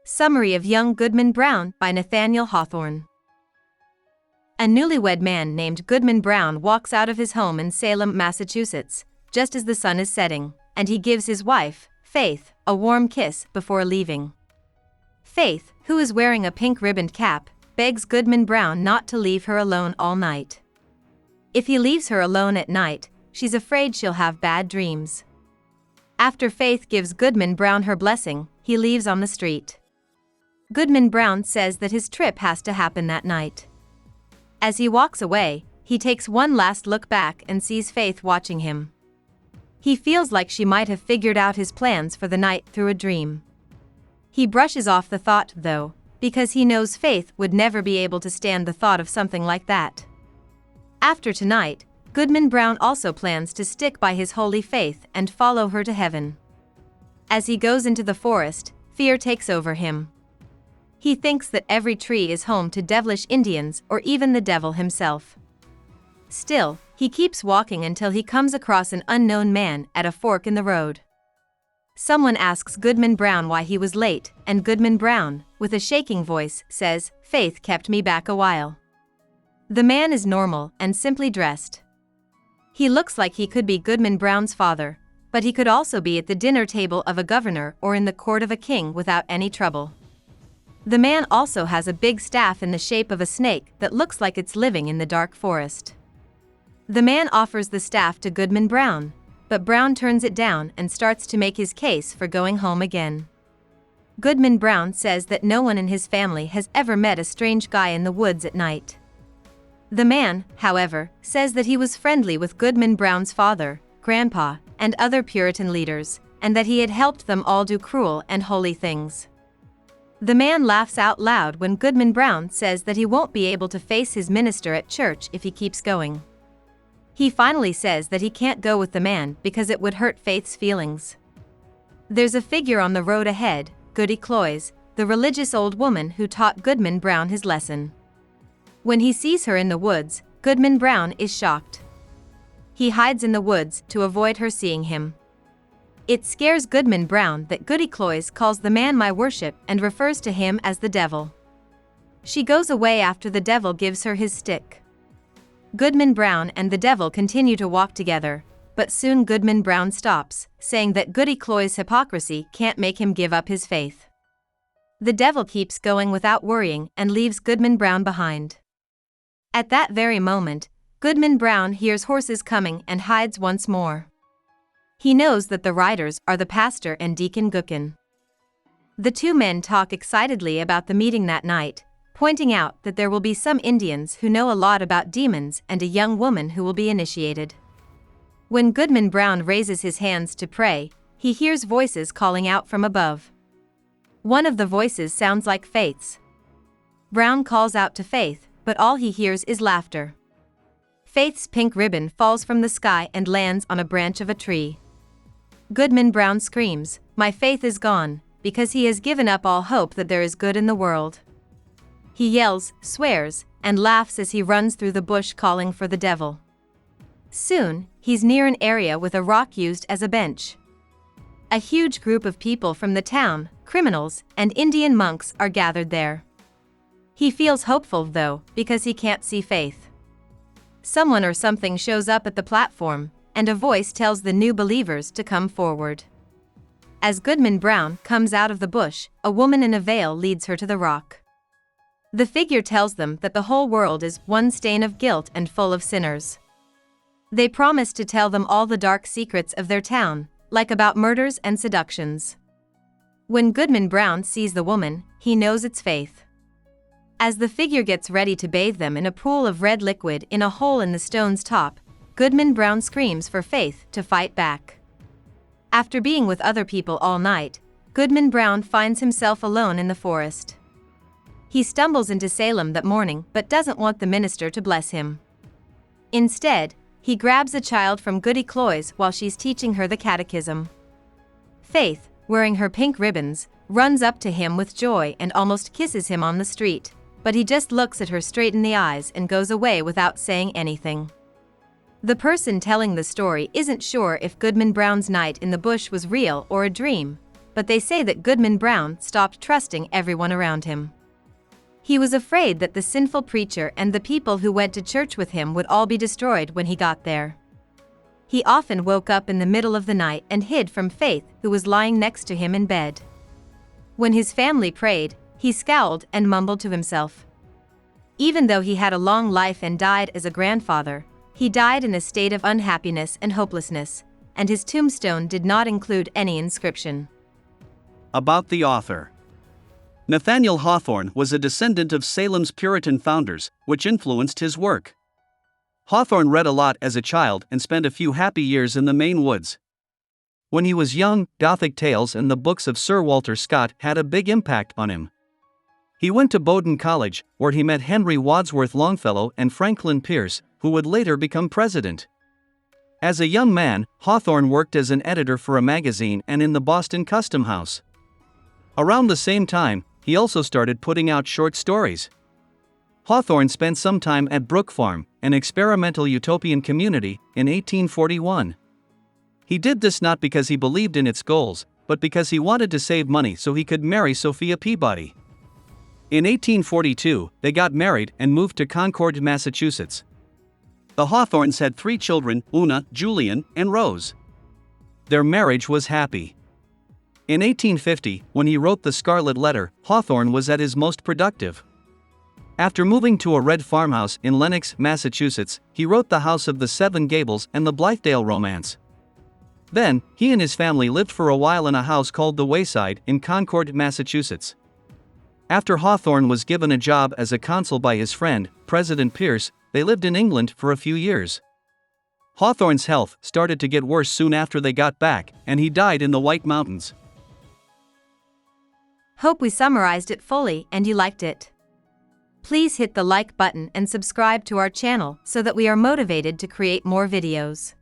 Summary of Young Goodman Brown by Nathaniel Hawthorne. A newlywed man named Goodman Brown walks out of his home in Salem, Massachusetts, just as the sun is setting, and he gives his wife, Faith, a warm kiss before leaving. Faith, who is wearing a pink ribboned cap, begs Goodman Brown not to leave her alone all night. If he leaves her alone at night, she's afraid she'll have bad dreams. After Faith gives Goodman Brown her blessing, he leaves on the street. Goodman Brown says that his trip has to happen that night. As he walks away, he takes one last look back and sees Faith watching him. He feels like she might have figured out his plans for the night through a dream. He brushes off the thought, though, because he knows Faith would never be able to stand the thought of something like that. After tonight, Goodman Brown also plans to stick by his holy Faith and follow her to heaven. As he goes into the forest, fear takes over him. He thinks that every tree is home to devilish Indians or even the devil himself. Still, he keeps walking until he comes across an unknown man at a fork in the road. Someone asks Goodman Brown why he was late, and Goodman Brown, with a shaking voice, says, "Faith kept me back a while." The man is normal and simply dressed. He looks like he could be Goodman Brown's father, but he could also be at the dinner table of a governor or in the court of a king without any trouble. The man also has a big staff in the shape of a snake that looks like it's living in the dark forest. The man offers the staff to Goodman Brown, but Brown turns it down and starts to make his case for going home again. Goodman Brown says that no one in his family has ever met a strange guy in the woods at night. The man, however, says that he was friendly with Goodman Brown's father, grandpa, and other Puritan leaders, and that he had helped them all do cruel and holy things. The man laughs out loud when Goodman Brown says that he won't be able to face his minister at church if he keeps going. He finally says that he can't go with the man because it would hurt Faith's feelings. There's a figure on the road ahead, Goody Cloyes, the religious old woman who taught Goodman Brown his lesson. When he sees her in the woods, Goodman Brown is shocked. He hides in the woods to avoid her seeing him. It scares Goodman Brown that Goody Cloyes calls the man my worship and refers to him as the devil. She goes away after the devil gives her his stick. Goodman Brown and the devil continue to walk together, but soon Goodman Brown stops, saying that Goody Cloyes' hypocrisy can't make him give up his faith. The devil keeps going without worrying and leaves Goodman Brown behind. At that very moment, Goodman Brown hears horses coming and hides once more. He knows that the riders are the pastor and Deacon Goodman. The two men talk excitedly about the meeting that night, pointing out that there will be some Indians who know a lot about demons and a young woman who will be initiated. When Goodman Brown raises his hands to pray, he hears voices calling out from above. One of the voices sounds like Faith's. Brown calls out to Faith, but all he hears is laughter. Faith's pink ribbon falls from the sky and lands on a branch of a tree. Goodman Brown screams, "My faith is gone," because he has given up all hope that there is good in the world. He yells, swears, and laughs as he runs through the bush calling for the devil. Soon, he's near an area with a rock used as a bench. A huge group of people from the town, criminals, and Indian monks are gathered there. He feels hopeful though, because he can't see Faith. Someone or something shows up at the platform, and a voice tells the new believers to come forward. As Goodman Brown comes out of the bush, a woman in a veil leads her to the rock. The figure tells them that the whole world is one stain of guilt and full of sinners. They promise to tell them all the dark secrets of their town, like about murders and seductions. When Goodman Brown sees the woman, he knows it's Faith. As the figure gets ready to bathe them in a pool of red liquid in a hole in the stone's top, Goodman Brown screams for Faith to fight back. After being with other people all night, Goodman Brown finds himself alone in the forest. He stumbles into Salem that morning but doesn't want the minister to bless him. Instead, he grabs a child from Goody Cloyes while she's teaching her the catechism. Faith, wearing her pink ribbons, runs up to him with joy and almost kisses him on the street, but he just looks at her straight in the eyes and goes away without saying anything. The person telling the story isn't sure if Goodman Brown's night in the bush was real or a dream, but they say that Goodman Brown stopped trusting everyone around him. He was afraid that the sinful preacher and the people who went to church with him would all be destroyed when he got there. He often woke up in the middle of the night and hid from Faith, who was lying next to him in bed. When his family prayed, he scowled and mumbled to himself. Even though he had a long life and died as a grandfather, he died in a state of unhappiness and hopelessness, and his tombstone did not include any inscription. About the author. Nathaniel Hawthorne was a descendant of Salem's Puritan founders, which influenced his work. Hawthorne read a lot as a child and spent a few happy years in the Maine woods. When he was young, Gothic tales and the books of Sir Walter Scott had a big impact on him. He went to Bowdoin College, where he met Henry Wadsworth Longfellow and Franklin Pierce, who would later become president. As a young man, Hawthorne worked as an editor for a magazine and in the Boston Custom House. Around the same time, he also started putting out short stories. Hawthorne spent some time at Brook Farm, an experimental utopian community, in 1841. He did this not because he believed in its goals, but because he wanted to save money so he could marry Sophia Peabody. In 1842, they got married and moved to Concord, Massachusetts. The Hawthornes had 3 children, Una, Julian, and Rose. Their marriage was happy. In 1850, when he wrote The Scarlet Letter, Hawthorne was at his most productive. After moving to a red farmhouse in Lenox, Massachusetts, he wrote The House of the Seven Gables and the Blithedale Romance. Then, he and his family lived for a while in a house called The Wayside in Concord, Massachusetts. After Hawthorne was given a job as a consul by his friend, President Pierce, they lived in England for a few years. Hawthorne's health started to get worse soon after they got back, and he died in the White Mountains. Hope we summarized it fully and you liked it. Please hit the like button and subscribe to our channel so that we are motivated to create more videos.